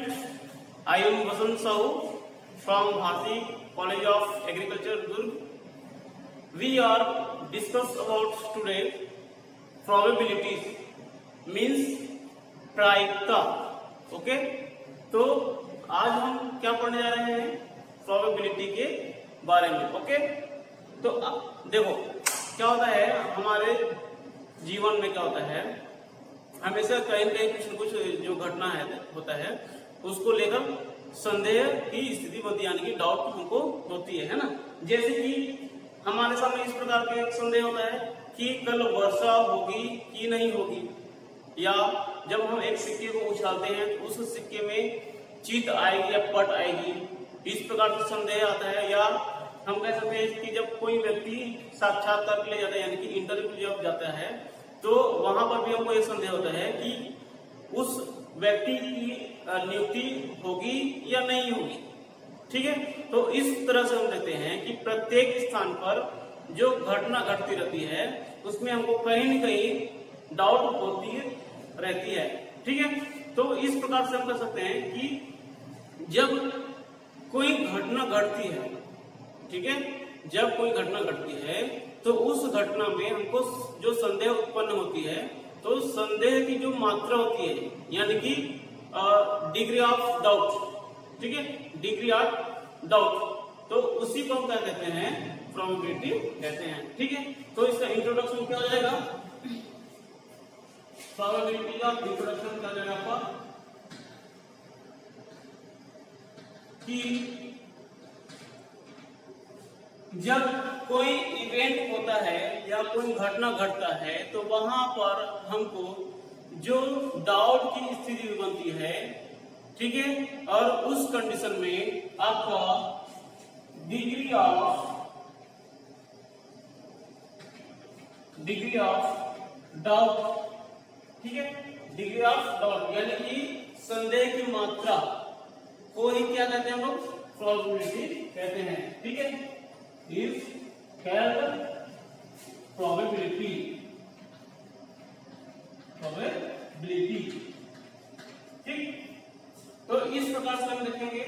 Students, I am Vasant Sahu from Bharati College of Agriculture, Durg. We are discuss about today probabilities means प्रायिकता. Okay, तो आज हम क्या पढ़ने जा रहे हैं? प्रोबेबिलिटी के बारे में. ओके, तो देखो क्या होता है हमारे जीवन में. क्या होता है हमेशा कहीं न कहीं कुछ न कुछ जो घटना है होता है उसको लेकर संदेह की स्थिति बनती है, यानी कि डाउट हमको होती है ना. जैसे कि हमारे सामने इस प्रकार का एक संदेह होता है कि कल वर्षा होगी कि नहीं होगी, या जब हम एक सिक्के को उछालते हैं तो उस सिक्के में चीत आएगी या पट आएगी, इस प्रकार का संदेह आता है. या हम कह सकते हैं कि जब कोई व्यक्ति साक्षात्कार के लिए जाता है, यानी कि इंटरव्यू जब जाता है, तो वहां पर भी हमको ये संदेह होता है कि उस व्यक्ति की नियुक्ति होगी या नहीं होगी. ठीक है, तो इस तरह से हम देखते हैं कि प्रत्येक स्थान पर जो घटना घटती रहती है उसमें हमको कहीं न कहीं डाउट होती रहती है. ठीक है, तो इस प्रकार से हम कह सकते हैं कि जब कोई घटना घटती है, ठीक है, जब कोई घटना घटती है तो उस घटना में हमको जो संदेह उत्पन्न होती है, तो संदेह की जो मात्रा होती है, यानी कि डिग्री ऑफ डाउट. ठीक है, डिग्री ऑफ डाउट, तो उसी को हम क्या कहते हैं? प्रोबेबिलिटी कहते हैं. ठीक है, तो इसका इंट्रोडक्शन क्या हो जाएगा? प्रोबेबिलिटी का इंट्रोडक्शन क्या हो जाएगा आपका कि जब कोई इवेंट होता है या कोई घटना घटता है तो वहां पर हमको जो डाउट की स्थिति बनती है, ठीक है, और उस कंडीशन में आपका डिग्री ऑफ डाउट, ठीक है, डिग्री ऑफ डाउट यानी कि संदेह की मात्रा को ही क्या कहते हैं हम लोग? प्रोबेबिलिटी कहते हैं. ठीक है, is called probability. ठीक, तो इस प्रकार से हम देखेंगे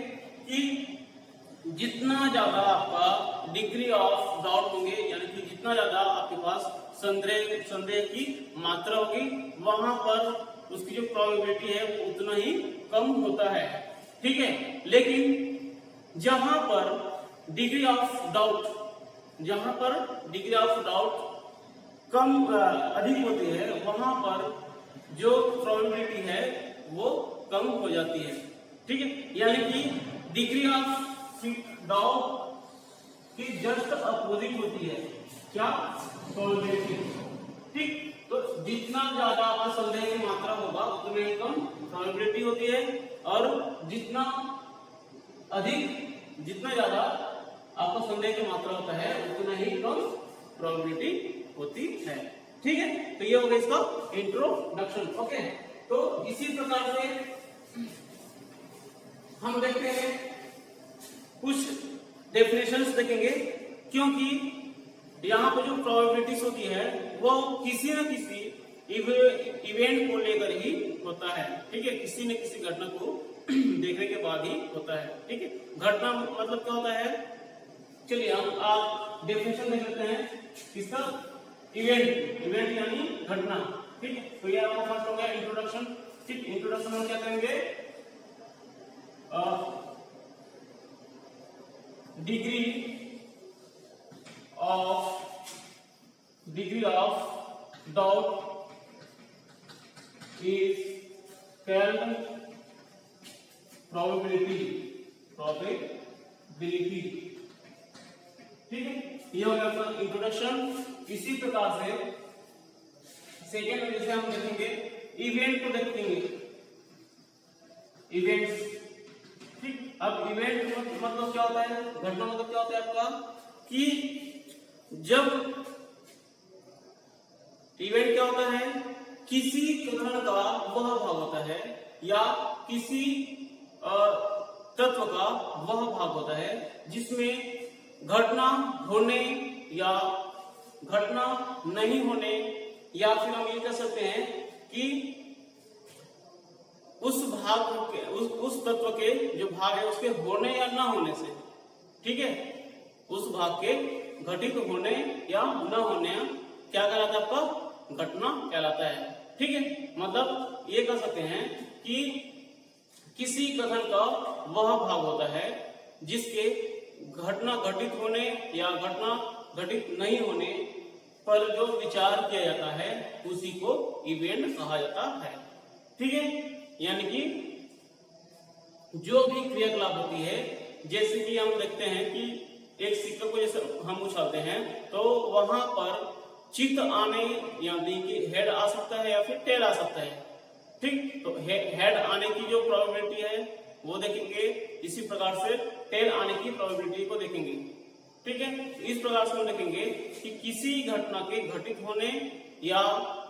कि जितना ज्यादा आपका डिग्री ऑफ डाउट होंगे, यानी कि जितना ज्यादा आपके पास संदेह की मात्रा होगी, वहां पर उसकी जो प्रोबेबिलिटी है वो उतना ही कम होता है. ठीक है, लेकिन जहां पर डिग्री ऑफ डाउट कम अधिक होती है, वहां पर जो प्रोबेबिलिटी है वो कम हो जाती है. ठीक है, यानी कि डिग्री ऑफ डाउट की जस्ट अपोजिट होती है क्या? प्रोबेबिलिटी. ठीक, तो जितना ज्यादा आपका संदेह की मात्रा होगा उतना ही कम प्रोबेबिलिटी होती है, और जितना ज्यादा आपका संदेह की मात्रा होता है उतना ही कम प्रोबेबिलिटी होती है. ठीक है, तो ये हो गया इसका इंट्रोडक्शन. ओके, तो इसी प्रकार से हम देखते हैं कुछ डेफिनेशंस देखेंगे, क्योंकि यहाँ पे जो प्रोबेबिलिटीज होती है वो किसी न किसी इवेंट को लेकर ही होता है. ठीक है, किसी न किसी घटना को देखने के बाद ही होता है. ठीक है, घटना मतलब क्या होता है? चलिए हम आप डेफिनेशन देख लेते हैं किसका? इवेंट यानी घटना. ठीक है, तो ये आपका फर्स्ट हो गया इंट्रोडक्शन. ठीक, इंट्रोडक्शन हम क्या करेंगे? Degree of doubt is called probability. ठीक है, ये हो गया इंट्रोडक्शन. इसी प्रकार से सेकेंड में जैसे हम देखेंगे इवेंट को देखेंगे, इवेंट्स. ठीक, अब इवेंट मतलब क्या होता है? घटना मतलब क्या होता है आपका? कि जब इवेंट क्या होता है? किसी कथन का वह भाग होता है या किसी तत्व का वह भाग होता है जिसमें घटना होने या घटना नहीं होने, या फिर हम ये कह सकते हैं कि उस भाग के उस तत्व के जो भाग है उसके होने या ना होने से, ठीक है, उस भाग के घटित होने या न होने क्या कहलाता है, आपका घटना कहलाता है। ठीक है, मतलब ये कह सकते हैं कि किसी कथन का वह भाग होता है जिसके घटना घटित होने या घटना घटित नहीं होने पर जो विचार किया जाता है उसी को इवेंट कहा जाता है। ठीक है, यानी कि जो भी क्रियाकलाप होती है, जैसे कि हम देखते हैं कि एक सिक्के को जैसे हम उछालते हैं तो वहां पर चित्त आने यानी कि हेड आ सकता है या फिर टेल आ सकता है। ठीक, तो हेड आने की जो प्रोबेबिलिटी है वो देखेंगे, इसी प्रकार से टेल आने की प्रोबेबिलिटी को देखेंगे। ठीक है, इस प्रकार से हम देखेंगे कि किसी घटना के घटित होने या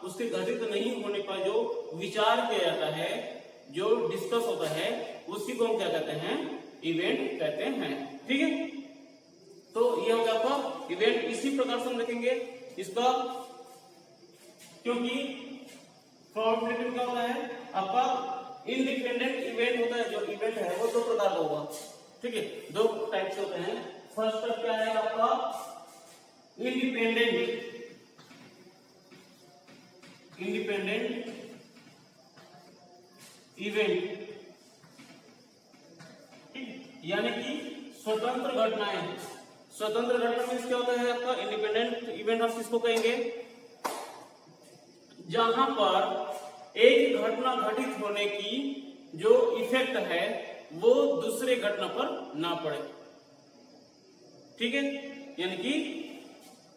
उसके घटित नहीं होने पर जो विचार किया जाता है, जो डिस्कस होता है, उसी को हम क्या कहते हैं, इवेंट कहते हैं। ठीक है, तो ये हो गया आपका इवेंट। इसी प्रकार से हम देखेंगे इसका, क्योंकि प्रोबेबिलिटी क्या होता है आपका, इंडिपेंडेंट इवेंट होता है। जो इवेंट है वो दो प्रकार का होगा। ठीक है, दो टाइप से होते हैं। फर्स्ट टाइप क्या है आपका, इंडिपेंडेंट इवेंट, यानी कि स्वतंत्र घटनाएं। स्वतंत्र घटना मीन्स क्या होता है आपका, इंडिपेंडेंट इवेंट हम किसको कहेंगे, जहां पर एक घटना घटित होने की जो इफेक्ट है वो दूसरे घटना पर ना पड़े। ठीक है, यानी कि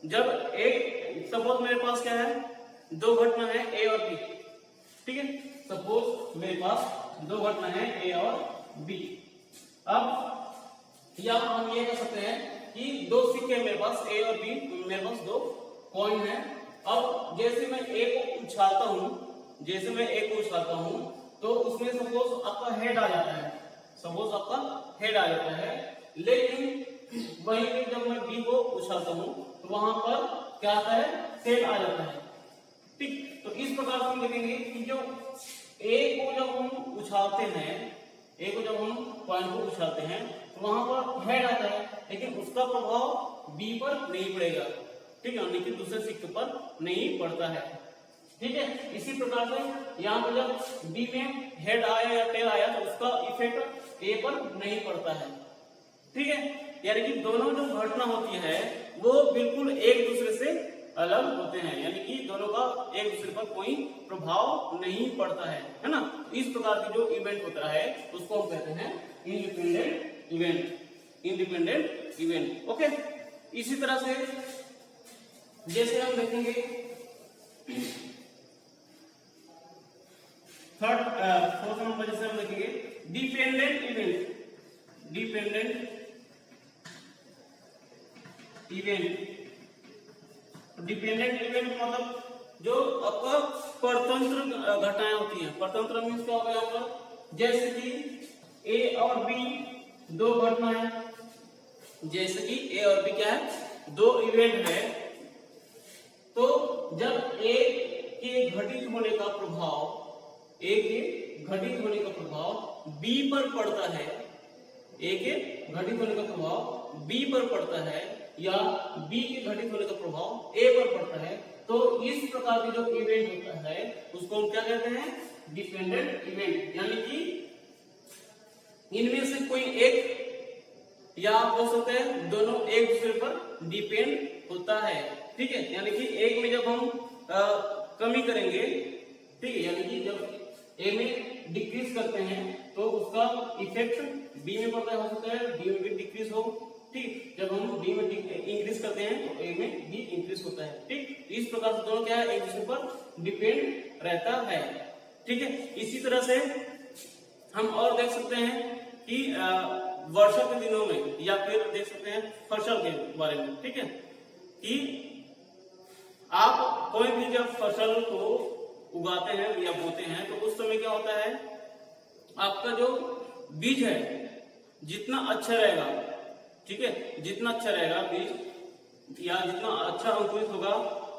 जब एक, सपोज मेरे पास क्या है, दो घटना है ए और बी। ठीक है, सपोज मेरे पास दो घटना है ए और बी। अब या हम ये कह सकते हैं कि दो सिक्के मेरे पास ए और बी, मेरे पास दो कॉइन है। अब जैसे मैं ए को उछालता हूं, तो उसमें सपोज आपका हेड आ जाता है, लेकिन वहीं पे जब मैं बी को उछालता हूं तो वहां पर क्या आता है, टेल आ जाता है। ठीक, तो इस प्रकार से हम देखेंगे कि जो ए को जब हम उछालते हैं, कॉइन को उछालते हैं तो वहां पर हेड आता है, लेकिन उसका प्रभाव बी पर नहीं पड़ेगा। ठीक है, यानी कि दूसरे सिक्के पर नहीं पड़ता है। ठीक है, इसी प्रकार से यहाँ पर जब बी में हेड आया या टेल आया तो उसका इफेक्ट ए पर नहीं पड़ता है। ठीक है, यानी कि दोनों जो घटना होती है वो बिल्कुल एक दूसरे से अलग होते हैं, यानी कि दोनों का एक दूसरे पर कोई प्रभाव नहीं पड़ता है ना। इस प्रकार की जो इवेंट होता है उसको हम कहते हैं इंडिपेंडेंट इवेंट। ओके, इसी तरह से जैसे हम देखेंगे फोर्थ नंबर, जैसे हम देखेंगे डिपेंडेंट इवेंट। डिपेंडेंट इवेंट मतलब जो आपका परतंत्र घटनाएं होती हैं। परतंत्र मीन्स क्या होगा यहाँ पर, जैसे कि ए और बी दो घटना है, जैसे कि ए और बी क्या है, दो इवेंट है। तो जब ए के घटित होने का प्रभाव बी पर पड़ता है, ए के घटित होने का प्रभाव बी पर पड़ता है या बी के घटित होने का प्रभाव ए पर पड़ता है, तो इस प्रकार की जो इवेंट होता है उसको हम क्या कहते हैं, डिपेंडेंट इवेंट। यानी कि इनमें से कोई एक या हो सकता है दोनों एक दूसरे पर डिपेंड होता है। ठीक है, यानी कि एक में जब हम कमी करेंगे, ठीक है, यानी कि जब ए में डिक्रीज करते हैं तो उसका इफेक्ट बी में पड़ता है, हो सकता है बी में भी डिक्रीज हो। ठीक, जब हम बी में इंक्रीज करते हैं तो ए में भी इंक्रीज होता है। ठीक, इस प्रकार से दोनों क्या है, एक दूसरे पर डिपेंड रहता है। ठीक है, इसी तरह से हम और देख सकते हैं कि वर्षा के दिनों में या फिर देख सकते हैं फसल के बारे में। ठीक है, कि आप कोई भी जब फसल को उगाते हैं या बोते हैं तो उस समय क्या होता है, आपका जो बीज है जितना अच्छा रहेगा, ठीक है, जितना अच्छा रहेगा बीज या जितना अच्छा अंकुरित होगा,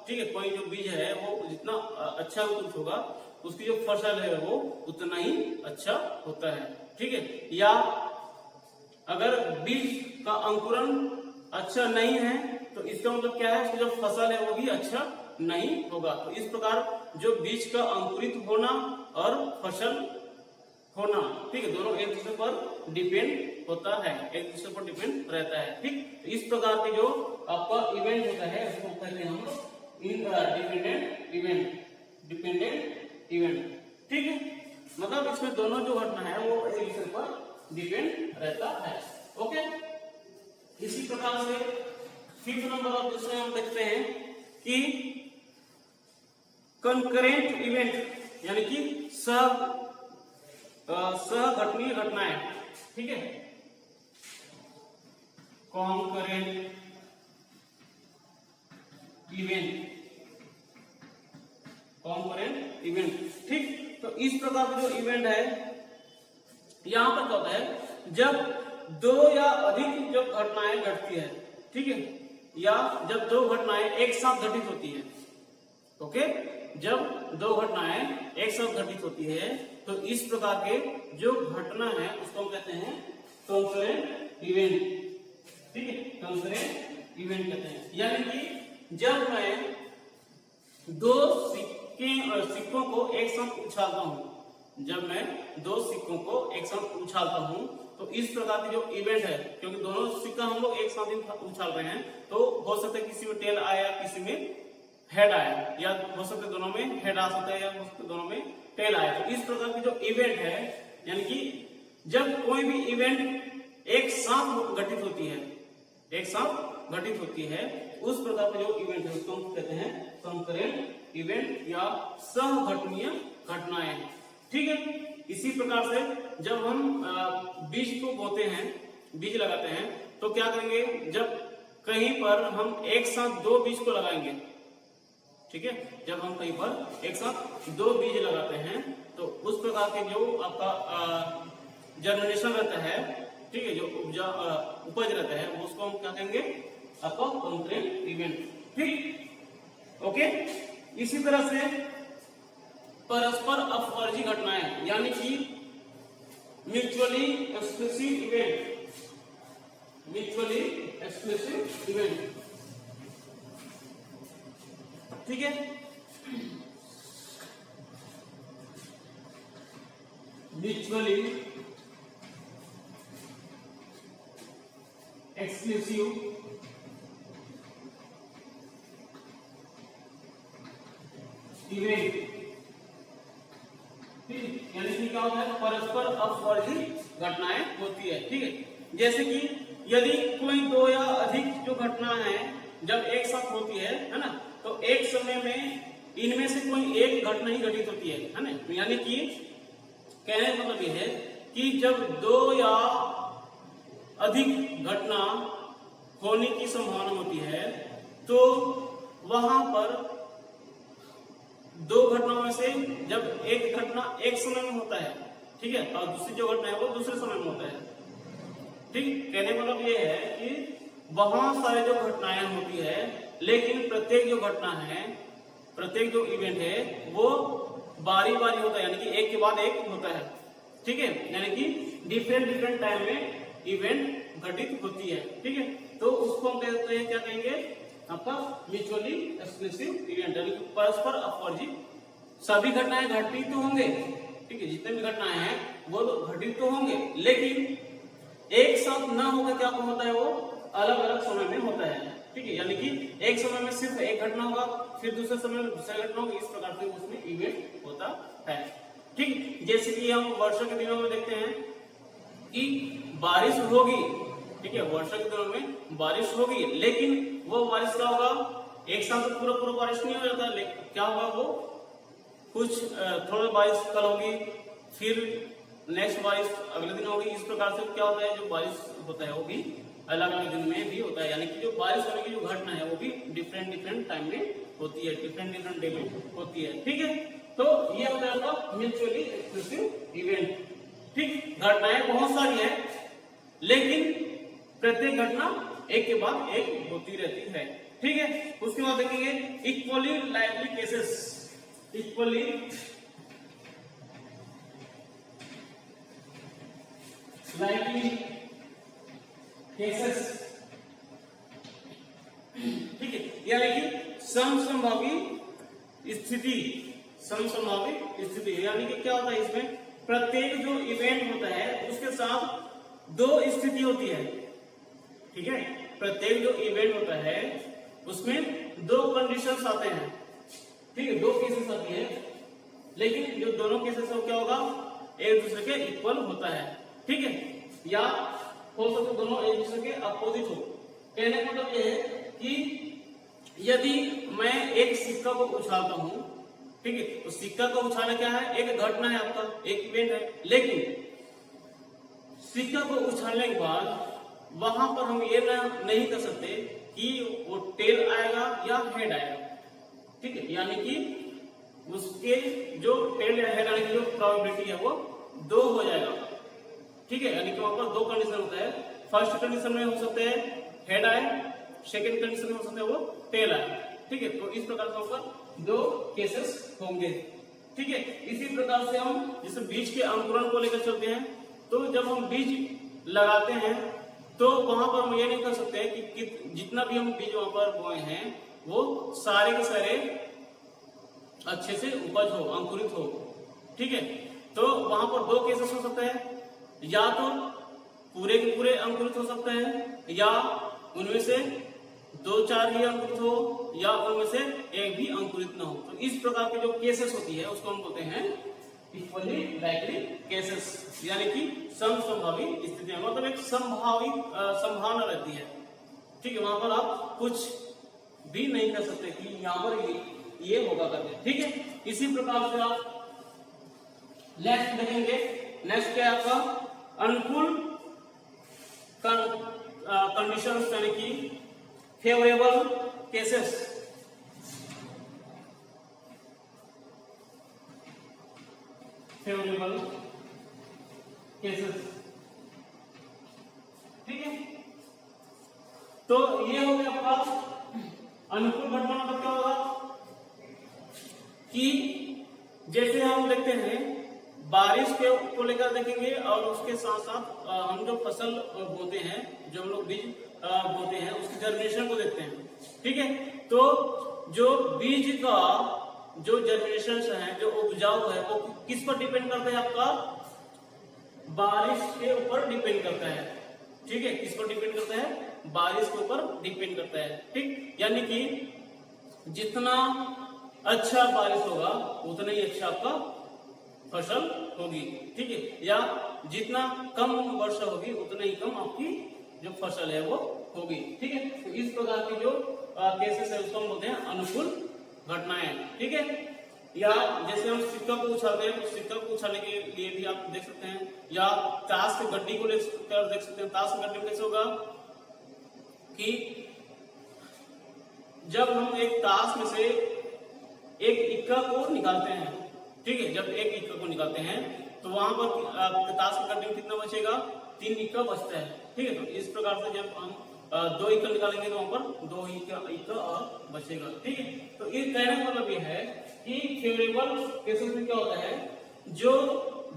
ठीक है, कोई जो बीज है वो जितना अच्छा अंकुरित होगा उसकी जो फसल है वो उतना ही अच्छा होता है। ठीक है, या अगर बीज का अंकुरण अच्छा नहीं है तो इसका मतलब क्या है, उसकी जो फसल है वो भी अच्छा नहीं होगा। तो इस प्रकार जो बीज का अंकुरित होना और फसल होना, ठीक है, दोनों एक दूसरे पर डिपेंड होता है, एक दूसरे पर डिपेंड रहता है। ठीक, तो इस प्रकार के जो आपका इवेंट होता है उसको कहते हैं हम डिपेंडेंट इवेंट। ठीक है, मतलब इसमें दोनों जो घटना है वो एक दूसरे पर डिपेंड रहता है। ओके, इसी प्रकार से फिफ्थ नंबर ऑफ क्वेश्चन हम देखते हैं कि कंकरेंट इवेंट यानी कि सहघटनीय घटनाएं। ठीक है, कॉन्करेंट इवेंट। ठीक, तो इस प्रकार का जो इवेंट है यहां पर क्या होता है, जब दो या अधिक जब घटनाएं घटती है, ठीक है, या जब दो घटनाएं एक साथ घटित होती है। ओके, जब दो घटनाएं एक साथ घटित होती है तो इस प्रकार के जो घटना है उसको हम कहते हैं कंकरेंट इवेंट। ठीक है, कंकरेंट इवेंट कहते हैं। यानी कि जब मैं दो सिक्कों को एक साथ उछालता हूं, जब मैं दो सिक्कों को एक साथ उछालता हूं तो इस प्रकार की जो इवेंट है, क्योंकि दोनों सिक्का हम लोग एक साथ उछाल रहे हैं, तो हो सकता है किसी में टेल आया, किसी में हेड आया, या हो सकता है दोनों में हेड आ सकता है, या हो सकता है दोनों में टेल आया। तो इस प्रकार की जो इवेंट है, यानी कि जब कोई भी इवेंट एक साथ घटित होती है, एक साथ घटित होती है, उस प्रकार का जो इवेंट है उसको हम कहते हैं कंकरेंट इवेंट या सहघटनीय घटनाएं। ठीक है, इसी प्रकार से जब हम बीज को बोते हैं, बीज लगाते हैं, तो क्या करेंगे, जब कहीं पर हम एक साथ दो बीज को लगाएंगे, ठीक है, जब हम कहीं पर एक साथ दो बीज लगाते हैं तो उस प्रकार के जो आपका जर्मिनेशन रहता है, ठीक है, जो उपज रहता है उसको हम क्या कहेंगे, आपका कंकरेंट इवेंट। ठीक, ओके, इसी तरह से परस्पर अपवर्जी घटनाएं यानी कि म्यूचुअली एक्सक्लूसिव इवेंट। ठीक है, म्यूचुअली एक्सक्लूसिव इवेंट। ठीक, यानी कि क्या होता है, परस्पर अपवर्जी घटनाएं होती है। ठीक है, जैसे कि यदि कोई दो या अधिक जो घटना है जब एक साथ होती है ना, तो एक समय में इनमें से कोई एक घटना ही घटित होती है ना। यानी कि कहने का मतलब यह है कि जब दो या अधिक घटना होने की संभावना होती है तो वहां पर दो घटनाओं में से जब एक घटना एक समय में होता है, ठीक है, और दूसरी जो घटना है वो दूसरे समय में होता है। ठीक, कहने का मतलब ये है कि बहुत सारे जो घटनाएं होती है, लेकिन प्रत्येक जो घटना है, प्रत्येक जो इवेंट है वो बारी बारी होता है, यानी कि एक के बाद एक होता है। ठीक है, यानी कि डिफरेंट टाइम में इवेंट घटित होती है। ठीक है, तो उसको हम कहते हैं, क्या कहेंगे, आपका म्यूचुअली एक्सक्लूसिव इवेंट, यानी कि परस्पर अपवर्जी। सभी घटनाएं घटित तो होंगे, ठीक है, जितने भी घटनाएं हैं वो घटित तो होंगे, लेकिन एक साथ ना होकर क्या होता है, वो अलग अलग समय में होता है। ठीक है, यानी कि एक समय में सिर्फ एक घटना होगा, फिर दूसरे समय में दूसरा घटना होगा, इस प्रकार से उसमें इवेंट होता है। ठीक, जैसे कि हम वर्षा के दिनों में देखते हैं कि बारिश होगी, ठीक है, वर्षा के दिनों में बारिश होगी, लेकिन वो बारिश क्या होगा, एक साथ तो पूरा बारिश नहीं हो जाता, लेकिन क्या होगा, वो कुछ थोड़ी बारिश कल होगी, फिर नेक्स्ट बारिश अगले दिन होगी। इस प्रकार से क्या होता है, जो बारिश होता है वो भी अलग अलग दिन में भी होता है, यानी कि जो बारिश होने की जो घटना है वो भी डिफरेंट टाइम में होती है, डिफरेंट डे में होती है। ठीक है, तो ये होता है आपका म्यूचुअली एक्सक्लूसिव इवेंट। ठीक, घटनाएं बहुत सारी है, लेकिन प्रत्येक घटना एक के बाद एक होती रहती है। ठीक है, उसके बाद देखेंगे equally likely cases. Equally likely cases, ठीक है, यानी कि समसंभावी स्थिति, समसंभावी स्थिति यानी कि क्या होता है इसमें प्रत्येक जो इवेंट होता है उसके साथ दो स्थिति होती है, ठीक है, प्रत्येक जो इवेंट होता है उसमें दो कंडीशंस आते हैं, ठीक है, दो केसेस आती है, लेकिन जो दोनों केसेस हो क्या होगा एक दूसरे के इक्वल होता है, ठीक है, या हो सकता है दोनों एक दूसरे के अपोजिट हो। कहने का मतलब यह है कि यदि मैं एक सिक्का को उछालता हूं, ठीक है, तो सिक्का को उछालना क्या है, एक घटना है आपका, एक इवेंट है, लेकिन सिक्का को उछालने के बाद वहां पर हम ये नहीं कर सकते कि वो टेल आएगा या हेड आएगा, ठीक है, यानी कि उसके जो टेल या हेड आने की जो प्रोबेबिलिटी है वो 2 हो जाएगा, ठीक है, यानी कि वहां पर दो कंडीशन होता है, फर्स्ट कंडीशन में हो सकते हैं हेड आए, सेकेंड कंडीशन में हो सकता है वो टेल आए, ठीक है, तो इस प्रकार से ऊपर दो केसेस होंगे, ठीक है। इसी प्रकार से हम जैसे बीज के अंकुरण को लेकर चलते हैं, तो जब हम बीज लगाते हैं तो वहां पर हम ये नहीं कर सकते कि जितना भी हम बीज वहां पर बोए हैं वो सारे के सारे अच्छे से उपज हो, अंकुरित हो, ठीक है, तो वहां पर दो केसेस हो सकते हैं, या तो पूरे के पूरे अंकुरित हो सकते हैं, या उनमें से 2-4 ही अंकुरित हो, या उनमें से एक भी अंकुरित न हो। तो इस प्रकार की जो केसेस होती है उसको हम बोलते हैं इक्वली लाइकली केसेस, यानी कि समसंभावी स्थितियां, मतलब एक संभावना रहती है, ठीक है, वहां पर आप कुछ भी नहीं कर सकते कि यहाँ पर ये होगा करके, ठीक है। इसी प्रकार से आप नेक्स्ट देखेंगे, नेक्स्ट क्या है आपका अनुकूल कंडीशंस यानी कि फेवरेबल केसेस, फेवरेबल केसेस, ठीक है, तो ये हो गया आपका अनुकूल घटना। मतलब क्या होगा कि जैसे हम देखते हैं बारिश के को लेकर देखेंगे, और उसके साथ साथ हम जो फसल बोते हैं, जो हम लोग बीज बोते हैं उसकी जर्मिनेशन को देखते हैं, ठीक है, तो जो बीज का जो जर्मिनेशन है, जो उपजाऊ है, वो किस पर डिपेंड करता है, आपका बारिश के ऊपर डिपेंड करता है, ठीक है, किस पर डिपेंड करता है, बारिश के ऊपर डिपेंड करता है, ठीक, यानी कि जितना अच्छा बारिश होगा उतना ही अच्छा आपका फसल होगी, ठीक है, या जितना कम वर्षा होगी उतना ही कम आपकी जो फसल है वो होगी, ठीक है। तो इस प्रकार की जो केसेस है उसको हम बोलते हैं अनुकूल घटनाएं, ठीक है। या जैसे हम सिक्का को उछालते हैं, तो सिक्का को उछालने के लिए भी आप देख सकते हैं, या ताश की गड्डी को लेकर देख सकते हैं। ताश की गड्डी में कैसे होगा कि जब हम एक ताश में से एक इक्का को निकालते हैं, ठीक है, जब एक इक्का को निकालते हैं तो वहां पर ताश की गड्डी में कितना बचेगा, 3 इक्का बचता है, ठीक है। तो इस प्रकार से जब हम 2 इक्का निकालेंगे तो वहां पर 2 इक्का और बचेगा, ठीक है। तो ये कहने का मतलब ये है कि फेवरेबल केसेस में क्या होता है, जो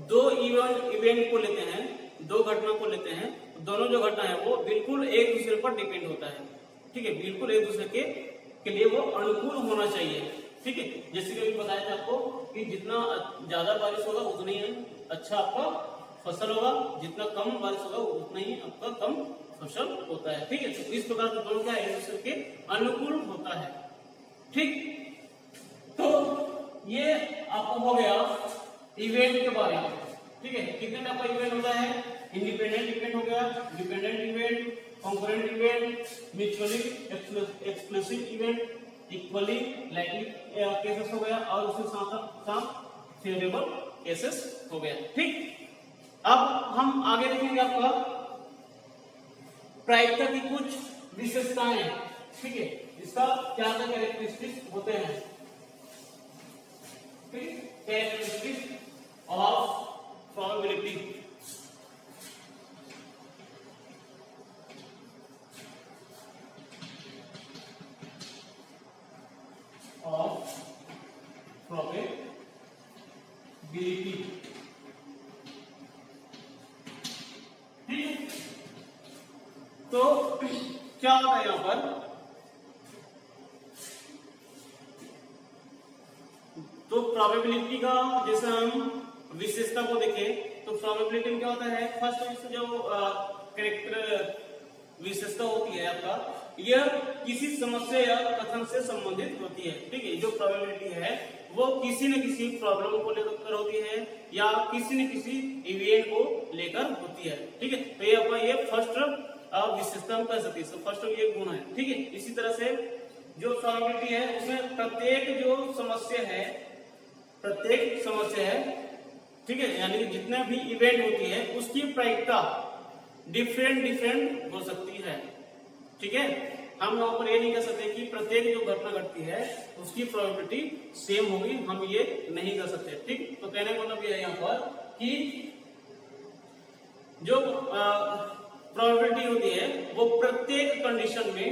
दो इवेंट को लेते हैं, दो घटना को लेते हैं, दोनों जो घटना है वो बिल्कुल एक दूसरे पर डिपेंड होता है, ठीक है, बिल्कुल एक दूसरे के लिए वो अनुकूल होना चाहिए, ठीक है। जैसे कि अभी बताया था आपको कि जितना ज्यादा बारिश होगा उतना ही अच्छा आपका फसल होगा, जितना कम बारिश होगा उतना ही आपका कम फसल होता है, ठीक है। तो इस प्रकार से दोनों क्या एक दूसरे के अनुकूल होता है, ठीक। तो ये आपको हो गया इवेंट के बारे में, ठीक है। कितने टाइप का इवेंट होता है, इंडिपेंडेंट इवेंट हो गया, dependent event, concurrent event, mutually exclusive event, equally likely cases हो गया, और उसके साथ फेवरेबल केसेस हो गया, ठीक। अब हम आगे देखेंगे आपका प्रायिकता की कुछ विशेषताएं, ठीक है, इसका क्या क्या कैरेक्टरिस्टिक्स होते हैं, ठीक, characteristics of probability, of probability, तो क्या होता है यहाँ पर, तो प्रोबेबिलिटी का जैसे हम विशेषता को देखें तो प्रोबेबिलिटी में क्या होता है, फर्स्ट जो कैरेक्टर विशेषता होती है आपका, यह किसी समस्या या कथन से संबंधित होती है। ठीक है, जो प्रोबेबिलिटी है वो किसी न किसी प्रॉब्लम को लेकर होती है या किसी न किसी इवेंट को लेकर होती है। ठीक है, तो ये आपका ये फर्स्ट विशेषता हम कह सकते हैं, फर्स्ट ये गुण है। ठीक है, इसी तरह से जो प्रोबेबिलिटी है उसमें प्रत्येक जो समस्या है, प्रत्येक समस्या है, ठीक है, यानी कि जितने भी इवेंट होती है उसकी प्रायिकता डिफरेंट हो सकती है। ठीक है, हम यहाँ पर ये नहीं कह सकते कि प्रत्येक जो घटना घटती है उसकी प्रोबेबिलिटी सेम होगी, हम ये नहीं कर सकते। ठीक, तो कहने का मतलब ये है यहाँ पर कि जो प्रोबेबिलिटी होती है वो प्रत्येक कंडीशन में,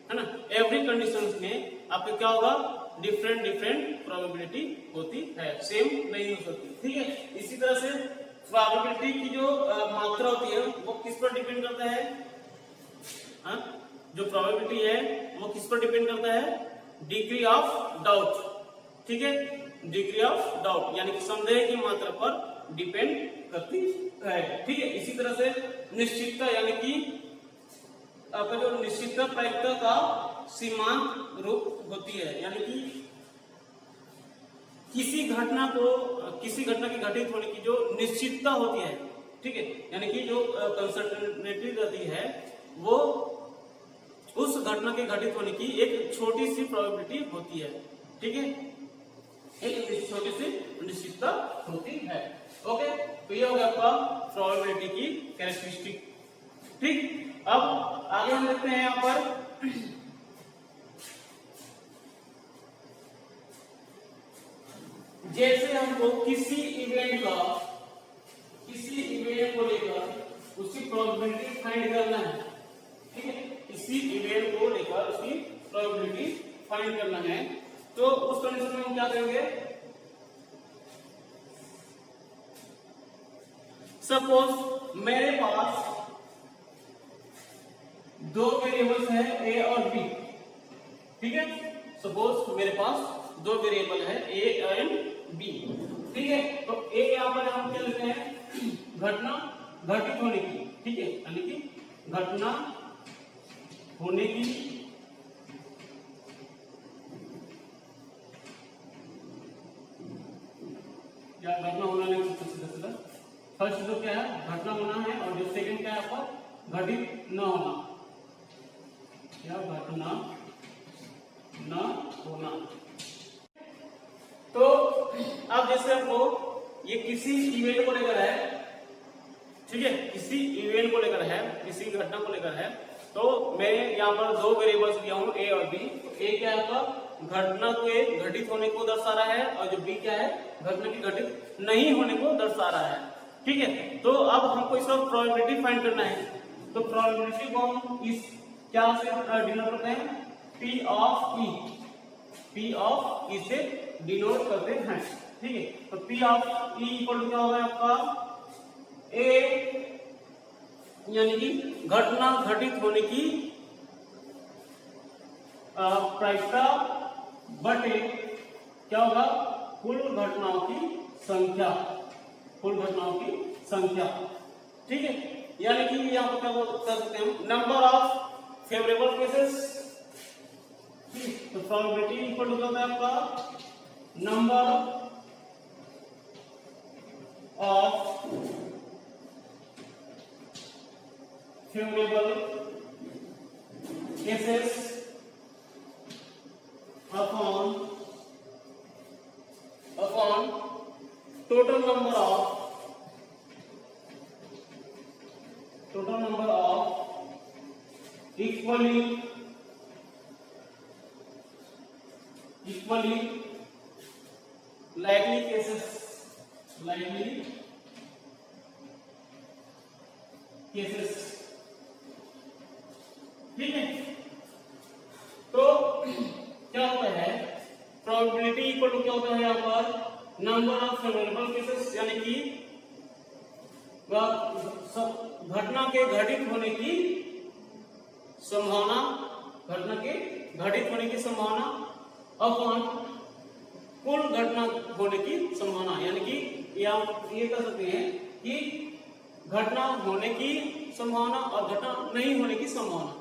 है ना, एवरी कंडीशन में आपको क्या होगा, डिफरेंट प्रोबेबिलिटी होती है, सेम नहीं हो सकती। ठीक है, इसी तरह से प्रोबेबिलिटी की जो मात्रा होती है वो किस पर डिपेंड करता है, हाँ, जो प्रोबेबिलिटी है वो किस पर डिपेंड करता है, डिग्री ऑफ डाउट। ठीक है, डिग्री ऑफ डाउट यानी कि संदेह की मात्रा पर डिपेंड करती है। ठीक है, इसी तरह से निश्चितता यानी कि आपका जो निश्चितता प्रायिकता का सीमांत रूप होती है, यानी कि किसी घटना की घटित होने की जो निश्चितता होती है, ठीक है, यानी कि जो कंसर्टेनिटी रहती है वो उस घटना के घटित होने की एक छोटी सी प्रोबेबिलिटी होती है। ठीक है, एक छोटी सी निश्चितता होती है। ओके, तो ये हो गया आपका प्रोबेबिलिटी की कैरेक्टरिस्टिक। ठीक, अब आगे हम देखते हैं यहाँ पर जैसे हमको किसी इवेंट को लेकर उसकी प्रोबेबिलिटी फाइंड करना है। ठीक है, किसी इवेंट को लेकर उसकी प्रोबेबिलिटी फाइंड करना है, तो उस कंडीशन में हम क्या करेंगे, सपोज मेरे पास दो वेरिएबल्स है ए और बी। ठीक है, सपोज मेरे पास दो वेरिएबल है ए एंड बी। ठीक है, तो ए यहां पर हम क्या लेते हैं, घटना घटित होने की। ठीक है, यानी कि घटना होने की या घटना होना नहीं, फर्स्ट जो क्या है घटना होना है और जो सेकंड क्या है आपका घटित न होना या घटना न होना। तो अब जैसे हमको ये किसी इवेंट को लेकर है, ठीक है, किसी इवेंट को लेकर है, किसी घटना को लेकर है, तो मैं यहाँ पर दो वेरिएबल्स लिया हूं ए और बी। तो ए क्या है आपका घटना के घटित होने को दर्शा रहा है और जो बी क्या है घटना की घटित नहीं होने को दर्शा रहा है। ठीक है, तो अब हमको इसका प्रोबेबिलिटी फाइंड करना है, तो प्रोबेबिलिटी को हम इस क्या से डिनोट करते हैं, P of E, P of E से डिनोट करते हैं। ठीक है, तो P of E equal to क्या होगा आपका ए, यानी कि घटना घटित होने की प्रायिकता बटे क्या होगा कुल घटनाओं की संख्या, कुल घटनाओं की संख्या। ठीक है, यानी कि यहाँ पर क्या कर सकते हैं, नंबर ऑफ फेवरेबल केसेस। तो प्रोबेबिलिटी इक्वल टू क्या होता है आपका number of favourable cases upon total number of equally likely cases। ठीक है, तो क्या होता है प्रोबेबिलिटी इक्वल टू क्या होता है यहाँ पर नंबर ऑफ फेवरेबल केसेस, यानी कि घटना के घटित होने की संभावना, घटना के घटित होने की संभावना अपॉन कुल घटना होने की संभावना, यानी कि या ये कह सकते हैं कि घटना होने की संभावना और घटना नहीं होने की संभावना,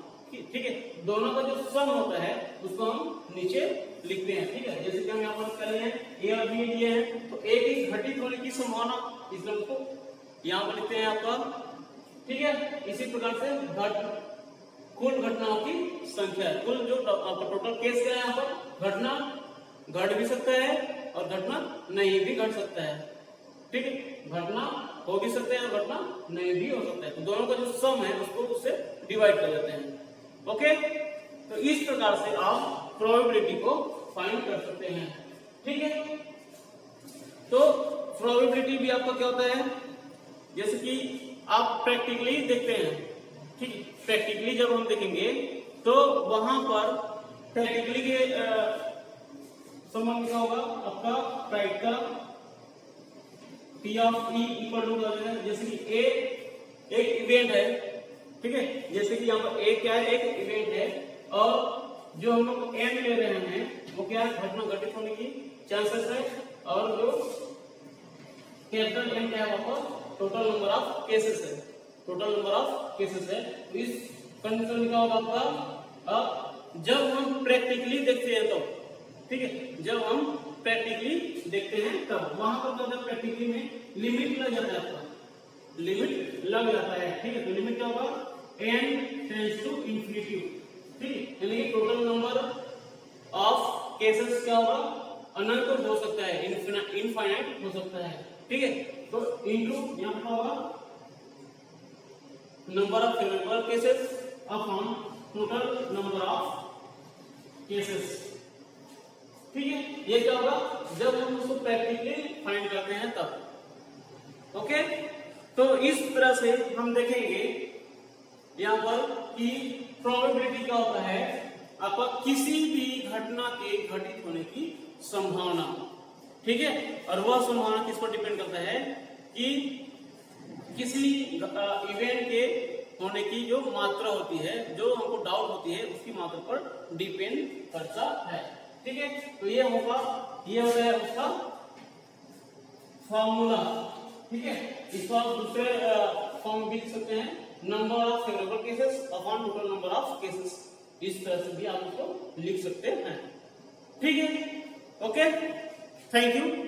ठीक है। दोनों का जो सम होता है उसको हम नीचे लिखते हैं, ठीक है। जैसे कि हम यहाँ पर कर रहे हैं ए और बी दिए हैं, तो ए की घटित होने की संभावना इसलिए उसको यहाँ पर लिखते हैं आपका, ठीक है। इसी प्रकार से कुल घटनाओं की संख्या, कुल जो आपका टोटल केस क्या है, यहाँ पर घटना घट भी सकता है और घटना नहीं भी घट सकता है, ठीक है। घटना हो भी सकते हैं और घटना नहीं भी हो सकता है, तो दोनों का जो सम है उसको उससे डिवाइड कर देते हैं, ओके। तो इस प्रकार से आप प्रोबेबिलिटी को फाइंड कर सकते हैं, ठीक है। तो प्रोबेबिलिटी भी आपका क्या होता है, जैसे कि आप प्रैक्टिकली देखते हैं, ठीक है। प्रैक्टिकली जब हम देखेंगे तो वहां पर प्रैक्टिकली के संबंध क्या होगा आपका, प्राइड का P of E equal to, जैसे कि A एक इवेंट है, ठीक है। जैसे कि यहाँ पर A क्या है, एक इवेंट है, और जो हम लोग M ले रहे हैं वो क्या है, घटना घटित होने की चांसेस है, और जो कैपिटल M क्या है वहां पर टोटल नंबर ऑफ केसेस है, टोटल नंबर ऑफ केसेस है। तो इस कंडीशन में क्या होगा आपका, जब हम प्रैक्टिकली देखते हैं तो, ठीक है, जब हम प्रैक्टिकली देखते हैं तब वहां पर क्या होता है, प्रैक्टिकली में लिमिट लग जाता है आपका, लिमिट लग जाता है, ठीक है। तो लिमिट क्या होगा, n टेंड्स टू इंफिनिटी, ठीक है, यानी कि टोटल नंबर ऑफ केसेस क्या होगा, अनंत हो सकता है, इनफाइनाइट हो सकता है, ठीक है। तो इनटू यहां पर होगा number of favourable cases upon total number of cases, ठीक है। ये क्या होगा, जब हम उसको प्रैक्टिकली फाइंड करते हैं तब, ओके। तो इस तरह से हम देखेंगे यहाँ पर कि प्रोबेबिलिटी क्या होता है आपका, किसी भी घटना के घटित होने की संभावना, ठीक है। और वह संभावना किस पर डिपेंड करता है कि किसी इवेंट के होने की जो मात्रा होती है, जो हमको डाउट होती है, उसकी मात्रा पर डिपेंड करता है, ठीक है। तो ये होगा, ये हो गया उसका फॉर्मूला, ठीक है। इसको आप दूसरे फॉर्म में लिख सकते हैं, number of favourable cases upon total number of cases, इस तरह से भी आप उसको लिख सकते हैं, ठीक है, ओके। Thank you.